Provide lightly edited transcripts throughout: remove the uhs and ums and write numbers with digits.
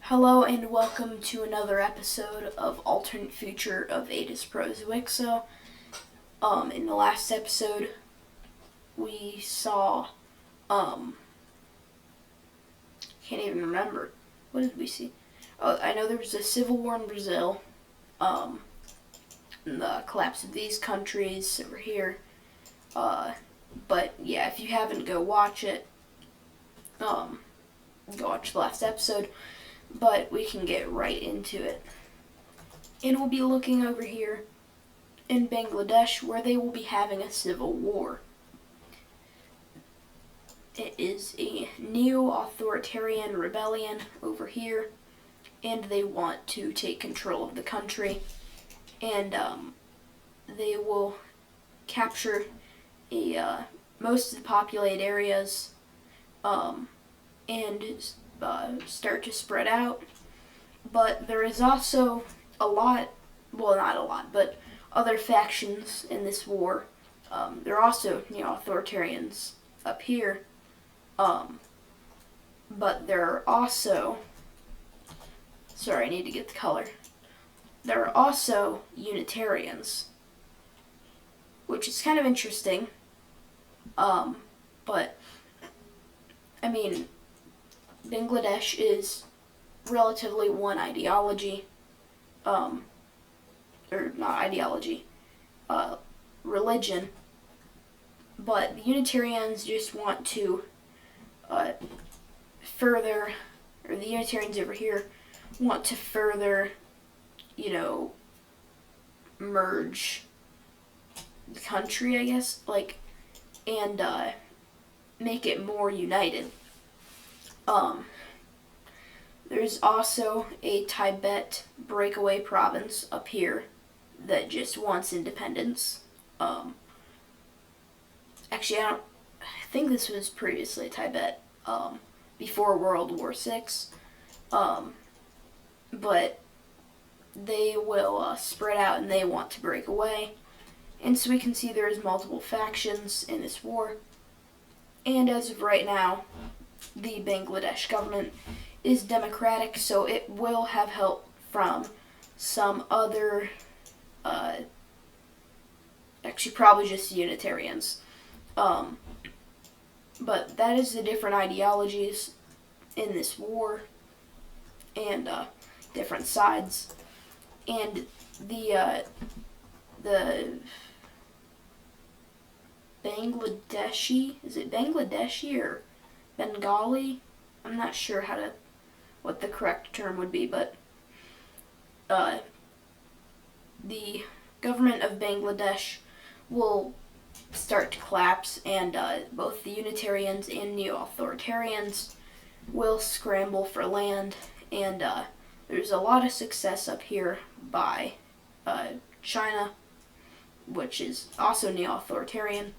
Hello and welcome to another episode of Alternate Future of Adizzpro's WICSO. In the last episode, we saw, can't even remember. What did we see? Oh, I know there was a civil war in Brazil, and the collapse of these countries over here. But yeah, if you haven't, go watch it. Go watch the last episode. But we can get right into it. And we'll be looking over here in Bangladesh, where they will be having a civil war. It is a neo-authoritarian rebellion over here, and they want to take control of the country, and they will capture most of the populated areas, and start to spread out. But there is also not a lot, but other factions in this war. There are also authoritarians up here, but there are also, sorry, I need to get the color. There are also Unitarians, which is kind of interesting, but I mean, Bangladesh is relatively one ideology, or not ideology, religion, but the Unitarians just want to the Unitarians over here want to further, merge the country, I guess, and make it more united. There's also a Tibet breakaway province up here that just wants independence. Actually, I think this was previously Tibet, before World War VI, but they will spread out and they want to break away. And so we can see there's multiple factions in this war. And as of right now, the Bangladesh government is democratic, so it will have help from some other, actually probably just Unitarians. But that is the different ideologies in this war and different sides. And the Bangladeshi, is it Bangladeshi or Bengali? I'm not sure what the correct term would be, but the government of Bangladesh will start to collapse, and both the Unitarians and neo-authoritarians will scramble for land, and there's a lot of success up here by China, which is also neo-authoritarian.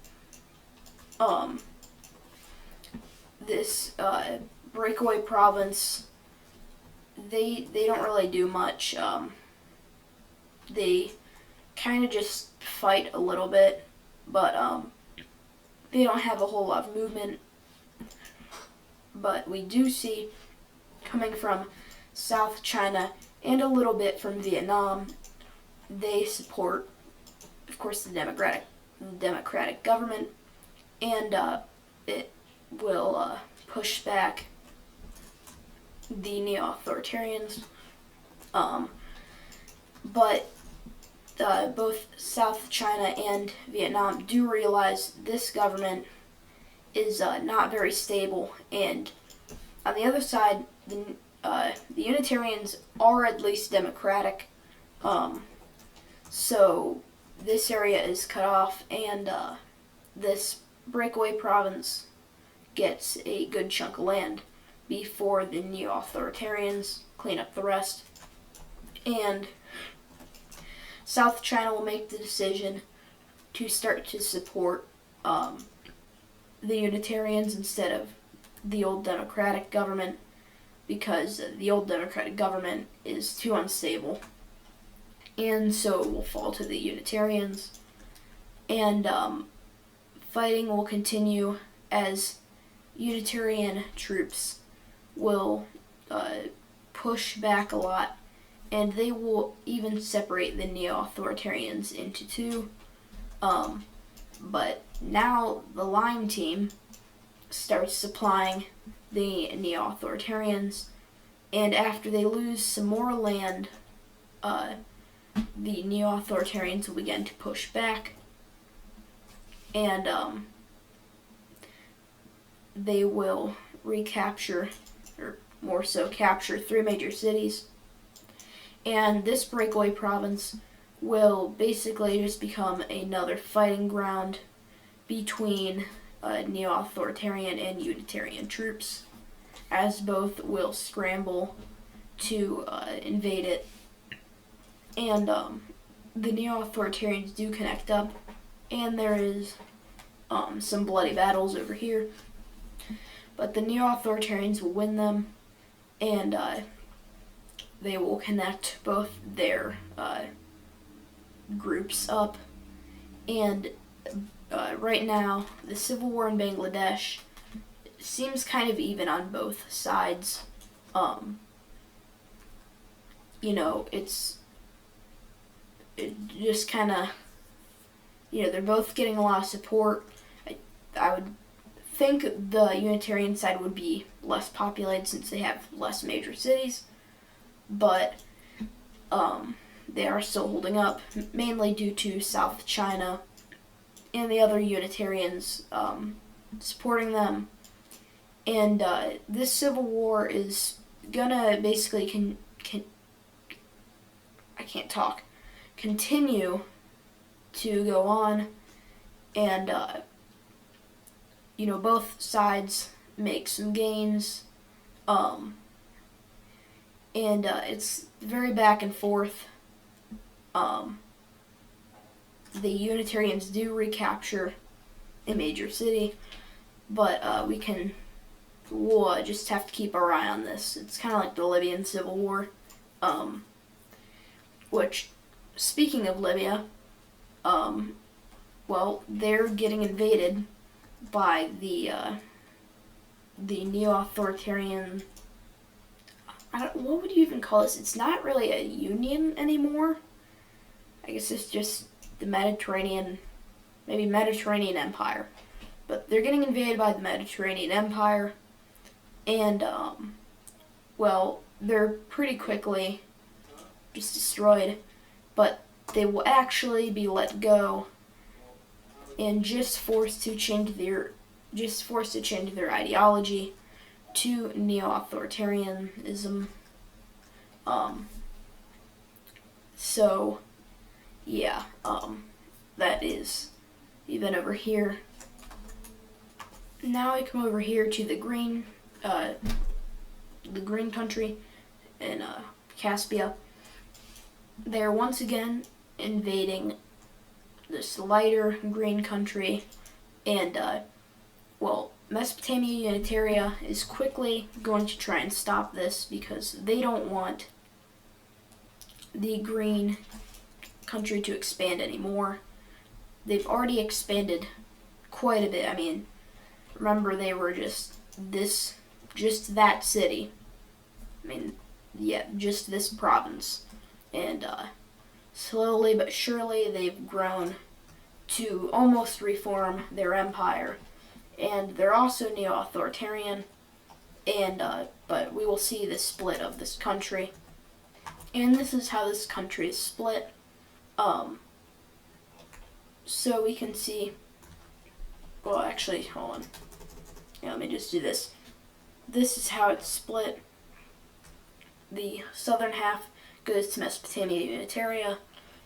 This breakaway province, they don't really do much. They kind of just fight a little bit, but they don't have a whole lot of movement. But we do see, coming from South China and a little bit from Vietnam, they support, of course, the democratic government, and it will push back the neo-authoritarians. But both South China and Vietnam do realize this government is not very stable, and on the other side, the Unitarians are at least democratic. So this area is cut off, and this breakaway province gets a good chunk of land before the neo-authoritarians clean up the rest. And South China will make the decision to start to support the Unitarians instead of the old democratic government, because the old democratic government is too unstable, and so it will fall to the Unitarians. And fighting will continue as Unitarian troops will push back a lot, and they will even separate the neo-authoritarians into two. But now the Lime team starts supplying the neo-authoritarians, and after they lose some more land, the neo-authoritarians will begin to push back, and they will recapture, or more so capture, 3 major cities. And this breakaway province will basically just become another fighting ground between neo-authoritarian and unitarian troops, as both will scramble to invade it. And the neo-authoritarians do connect up, and there is some bloody battles over here. But the neo-authoritarians will win them, and they will connect both their groups up. And right now, the civil war in Bangladesh seems kind of even on both sides. It just kind of, they're both getting a lot of support. I would think the Unitarian side would be less populated since they have less major cities, but they are still holding up, mainly due to South China and the other Unitarians supporting them. And this civil war is gonna basically continue to go on, and both sides make some gains, and it's very back and forth. The Unitarians do recapture a major city, but we'll just have to keep our eye on this. It's kind of like the Libyan Civil War, which, speaking of Libya, they're getting invaded by the neo-authoritarian. What would you even call this? It's not really a union anymore. I guess it's just the Mediterranean Empire. But they're getting invaded by the Mediterranean Empire, and they're pretty quickly just destroyed. But they will actually be let go and just forced to change their ideology to neo-authoritarianism. That is even over here. Now I come over here to the green country in Caspia. They're once again invading this lighter green country, and Mesopotamia Unitaria is quickly going to try and stop this because they don't want the green country to expand anymore. They've already expanded quite a bit. I mean, remember, they were just that city. Just this province. And slowly but surely they've grown to almost reform their empire. And they're also neo-authoritarian, but we will see the split of this country. And this is how this country is split. So we can see, hold on. Yeah, let me just do this. This is how it's split. The southern half goes to Mesopotamia Unitaria,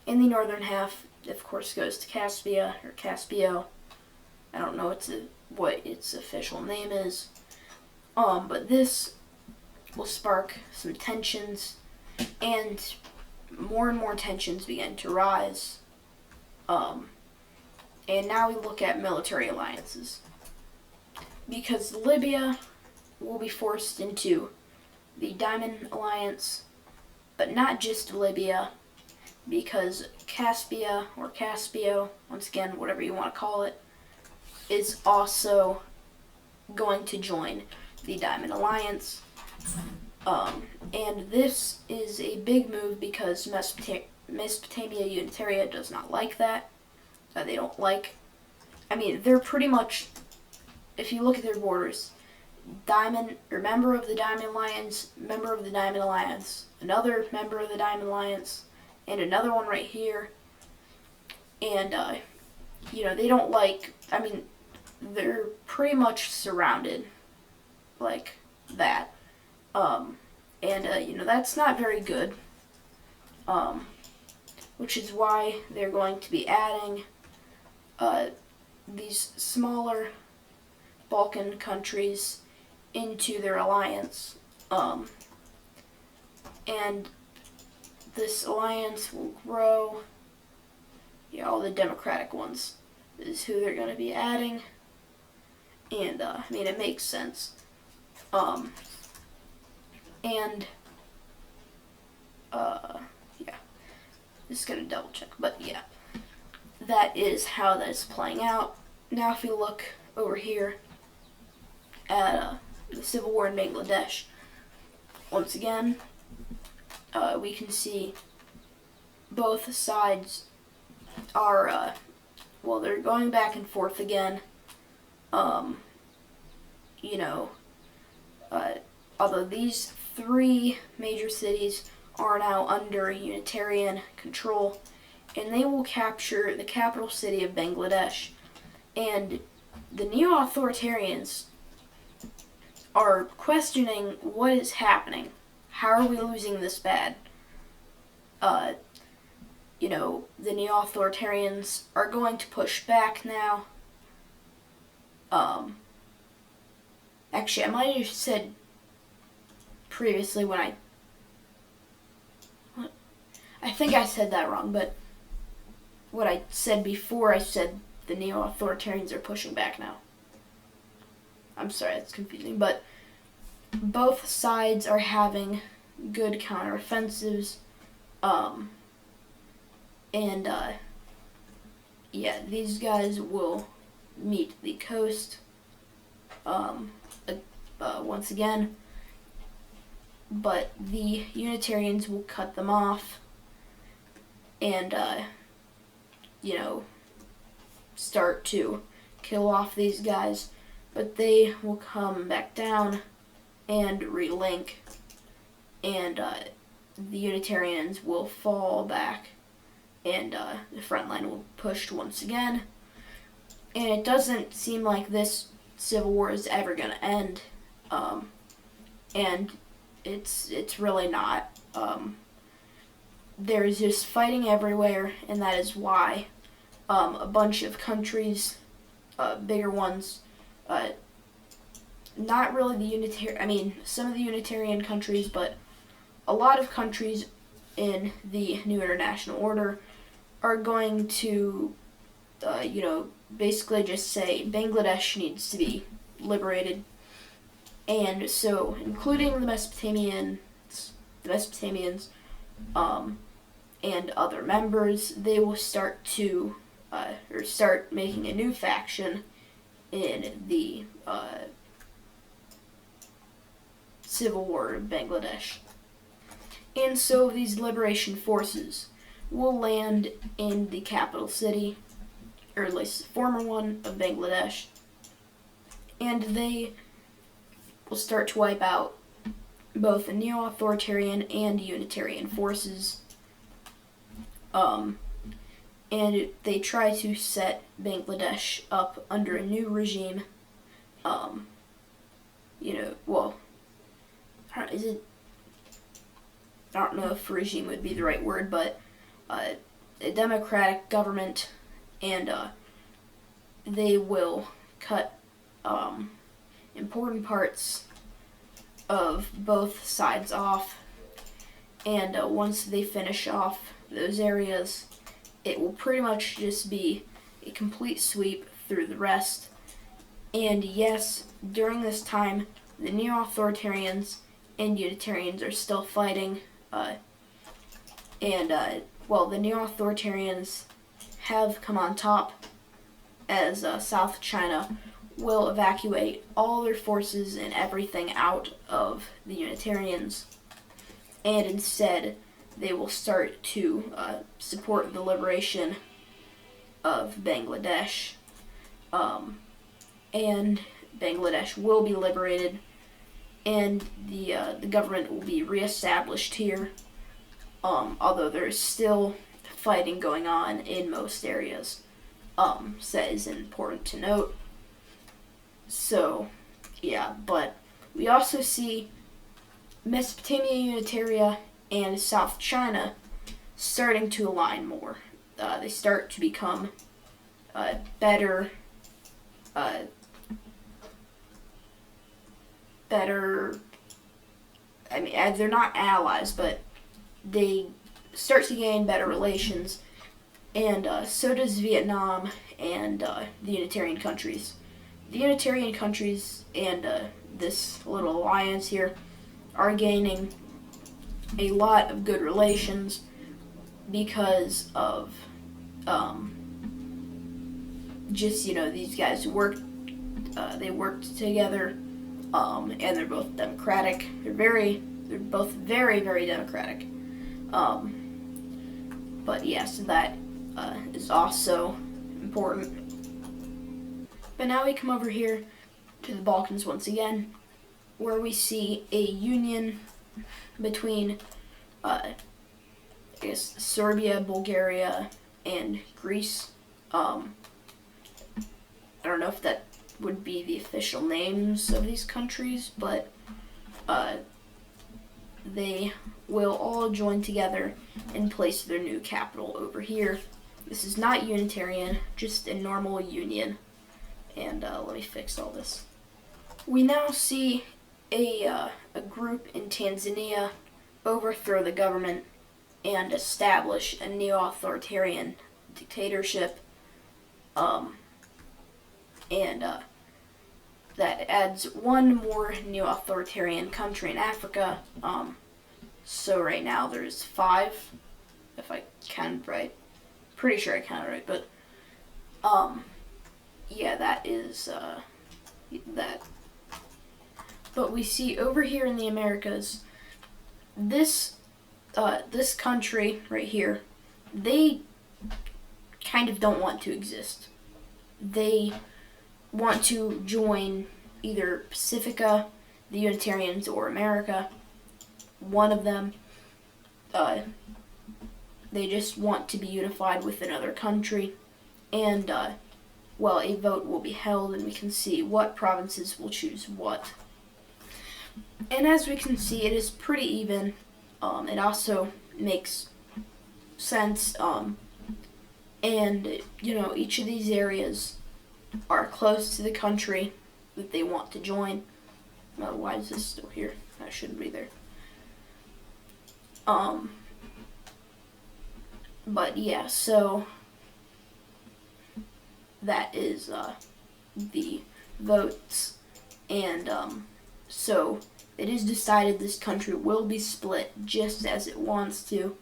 and the northern half, of course, goes to Caspia, or Caspio. I don't know what its official name is. But this will spark some tensions, and more tensions begin to rise. And now we look at military alliances. Because Libya will be forced into the Diamond Alliance, but not just Libya, because Caspia, or Caspio, once again, whatever you want to call it, is also going to join the Diamond Alliance. And this is a big move because Mesopotamia Unitaria does not like that. They don't like, they're pretty much, if you look at their borders, Diamond, or member of the Diamond Alliance, member of the Diamond Alliance, another member of the Diamond Alliance, and another one right here. And, they don't like, they're pretty much surrounded like that. That's not very good. Which is why they're going to be adding these smaller Balkan countries into their alliance. And this alliance will grow. Yeah, all the democratic ones is who they're going to be adding. And, it makes sense. Just gonna double check. But, yeah, that is how that's playing out. Now, if you look over here at the civil war in Bangladesh, once again, we can see both sides are, they're going back and forth again. Although these three major cities are now under Unitarian control, and they will capture the capital city of Bangladesh. And the neo-authoritarians are questioning what is happening. How are we losing this bad? The neo-authoritarians are going to push back now. Actually, I might have said previously I think I said that wrong, but what I said before, I said the neo-authoritarians are pushing back now. I'm sorry, that's confusing, but both sides are having good counteroffensives, these guys will meet the coast, once again, but the Unitarians will cut them off, and, start to kill off these guys, but they will come back down and relink, and the Unitarians will fall back, and the front line will be pushed once again. And it doesn't seem like this civil war is ever going to end, and it's really not. There's just fighting everywhere, and that is why a bunch of countries, bigger ones, not really some of the Unitarian countries, but a lot of countries in the new international order are going to, basically just say Bangladesh needs to be liberated. And so, including the Mesopotamians, and other members, they will start to, start making a new faction in the civil war of Bangladesh. And so these liberation forces will land in the capital city, or at least the former one, of Bangladesh, and they will start to wipe out both the neo-authoritarian and Unitarian forces, and they try to set Bangladesh up under a new regime. I don't know if regime would be the right word, but a democratic government, and they will cut important parts of both sides off, and once they finish off those areas, it will pretty much just be a complete sweep through the rest. And yes, during this time, the neo-authoritarians and Unitarians are still fighting, the neo-authoritarians have come on top, as South China will evacuate all their forces and everything out of the Unitarians, and instead they will start to support the liberation of Bangladesh, and Bangladesh will be liberated, and the government will be reestablished here, although there is still fighting going on in most areas. So that is important to note. So, yeah, but we also see Mesopotamia, Unitaria, and South China starting to align more. They start to become better, I mean, they're not allies, but they start to gain better relations, and so does Vietnam and the Unitarian countries. The Unitarian countries and this little alliance here are gaining a lot of good relations because of just, these guys worked together, and they're both democratic. They're both very, very democratic. But yeah, so that is also important. But now we come over here to the Balkans once again, where we see a union between, I guess, Serbia, Bulgaria, and Greece. I don't know if that would be the official names of these countries, but they will all join together and place their new capital over here. This is not Unitarian, just a normal union. And let me fix all this. We now see a group in Tanzania overthrow the government and establish a neo-authoritarian dictatorship, and that adds one more neo-authoritarian country in Africa. So right now there's 5, if I counted right. Pretty sure I counted right, but yeah, that is that. But we see over here in the Americas, this country right here, they kind of don't want to exist. They want to join either Pacifica, the Unitarians, or America. One of them. They just want to be unified with another country. And, well, a vote will be held and we can see what provinces will choose what. And as we can see, it is pretty even. It also makes sense. And, each of these areas are close to the country that they want to join. Why is this still here? That shouldn't be there. But yeah, so that is the votes, and so it is decided this country will be split just as it wants to,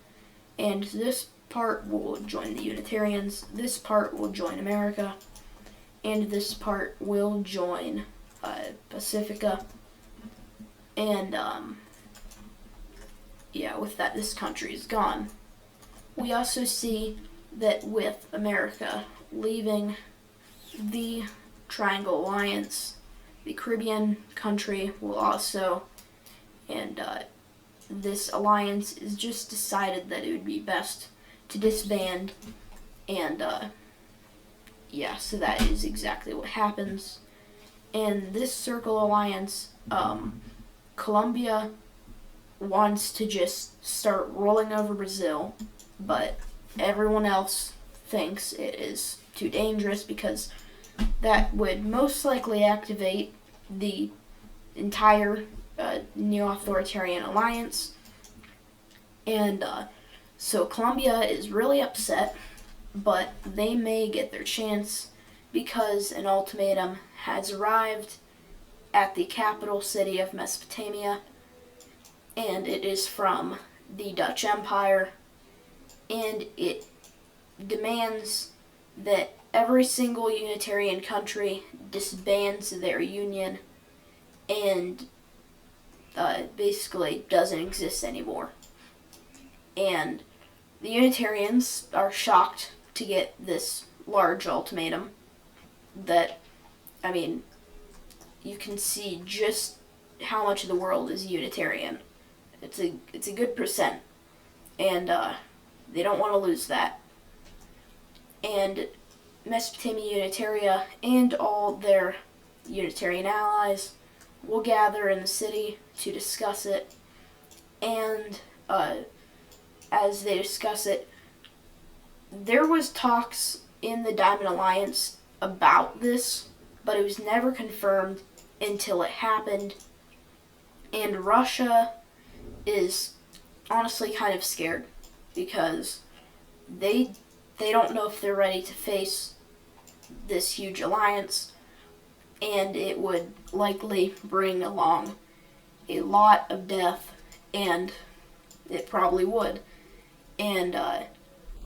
and this part will join the Unitarians, this part will join America, and this part will join Pacifica, and yeah, with that, this country is gone. We also see that with America leaving the Triangle Alliance, the Caribbean country will also, and this alliance is just decided that it would be best to disband, and yeah, so that is exactly what happens. And this Circle Alliance, Colombia wants to just start rolling over Brazil, but everyone else thinks it is too dangerous because that would most likely activate the entire neo-authoritarian alliance. And so Colombia is really upset, but they may get their chance because an ultimatum has arrived at the capital city of Mesopotamia, and it is from the Dutch Empire, and it demands that every single Unitarian country disbands their union and basically doesn't exist anymore. And the Unitarians are shocked to get this large ultimatum that, I mean, you can see just how much of the world is Unitarian. It's a good percent, and they don't want to lose that. And Mesopotamia Unitaria and all their Unitarian allies will gather in the city to discuss it, and as they discuss it, there was talks in the Diamond Alliance about this, but it was never confirmed until it happened, and Russia is honestly kind of scared because they don't know if they're ready to face this huge alliance, and it would likely bring along a lot of death, and it probably would. And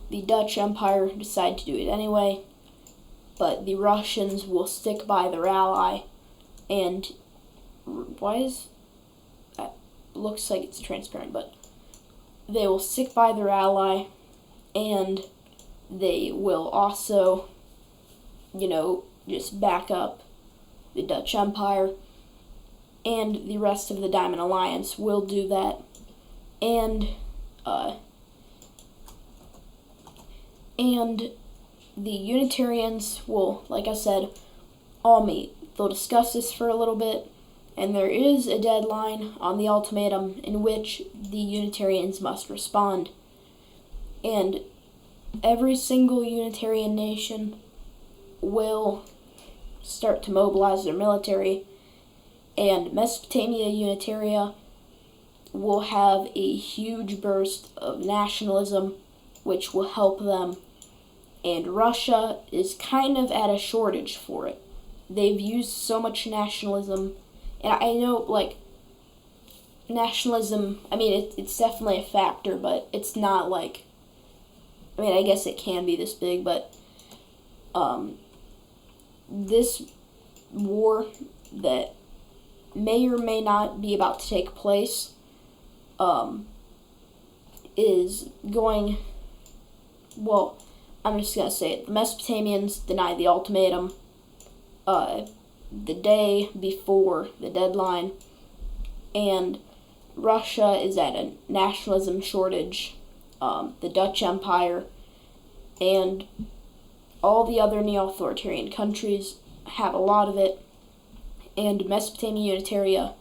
the Dutch Empire decided to do it anyway, but the Russians will stick by their ally, and why is that? Looks like it's transparent, but they will stick by their ally, and they will also, just back up the Dutch Empire, and the rest of the Diamond Alliance will do that, and the Unitarians will, like I said, all meet. They'll discuss this for a little bit, and there is a deadline on the ultimatum in which the Unitarians must respond. And every single Unitarian nation will start to mobilize their military, and Mesopotamia Unitaria will have a huge burst of nationalism, which will help them. And Russia is kind of at a shortage for it. They've used so much nationalism, and I know, nationalism, it's definitely a factor, but it's not I guess it can be this big, but this war that may or may not be about to take place is going, I'm just going to say it. The Mesopotamians denied the ultimatum the day before the deadline, and Russia is at a nationalism shortage. The Dutch Empire and all the other neo-authoritarian countries have a lot of it, and Mesopotamia Unitaria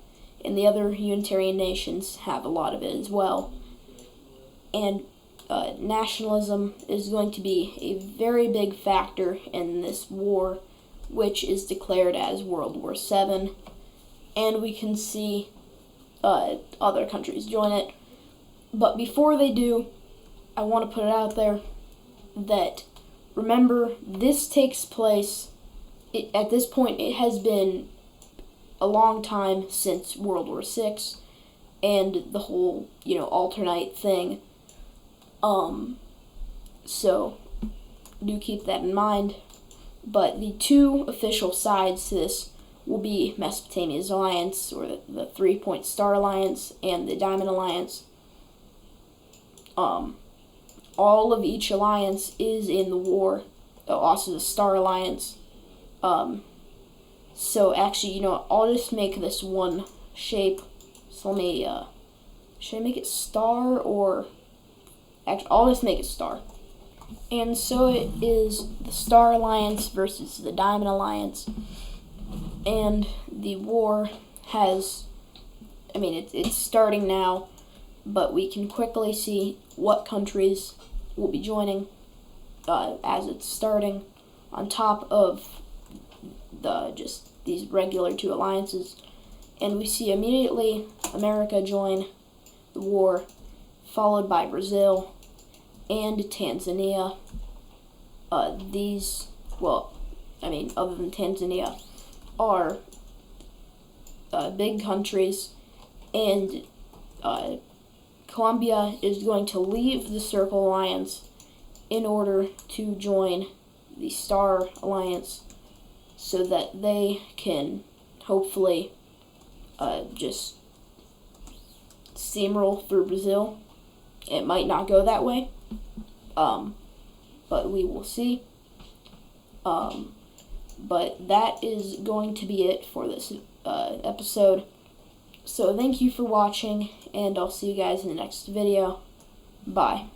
and the other Unitarian nations have a lot of it as well. And nationalism is going to be a very big factor in this war, which is declared as World War VII, and we can see other countries join it. But before they do, I want to put it out there that, remember, this takes place, at this point it has been a long time since World War VI and the whole, alternate thing. So do keep that in mind. But the two official sides to this will be Mesopotamia's alliance, or the 3-point star alliance, and the Diamond Alliance. All of each alliance is in the war, also the Star Alliance. So actually, I'll just make this one shape. So let me, should I make it star, or, actually, I'll just make it star. And so it is the Star Alliance versus the Diamond Alliance, and the war has, it's starting now, but we can quickly see what countries will be joining as it's starting, on top of just these regular two alliances. And we see immediately America join the war, followed by Brazil and Tanzania. These, other than Tanzania, are big countries, and Colombia is going to leave the Circle Alliance in order to join the Star Alliance so that they can hopefully just steamroll through Brazil. It might not go that way, but we will see. But that is going to be it for this episode. So thank you for watching, and I'll see you guys in the next video. Bye.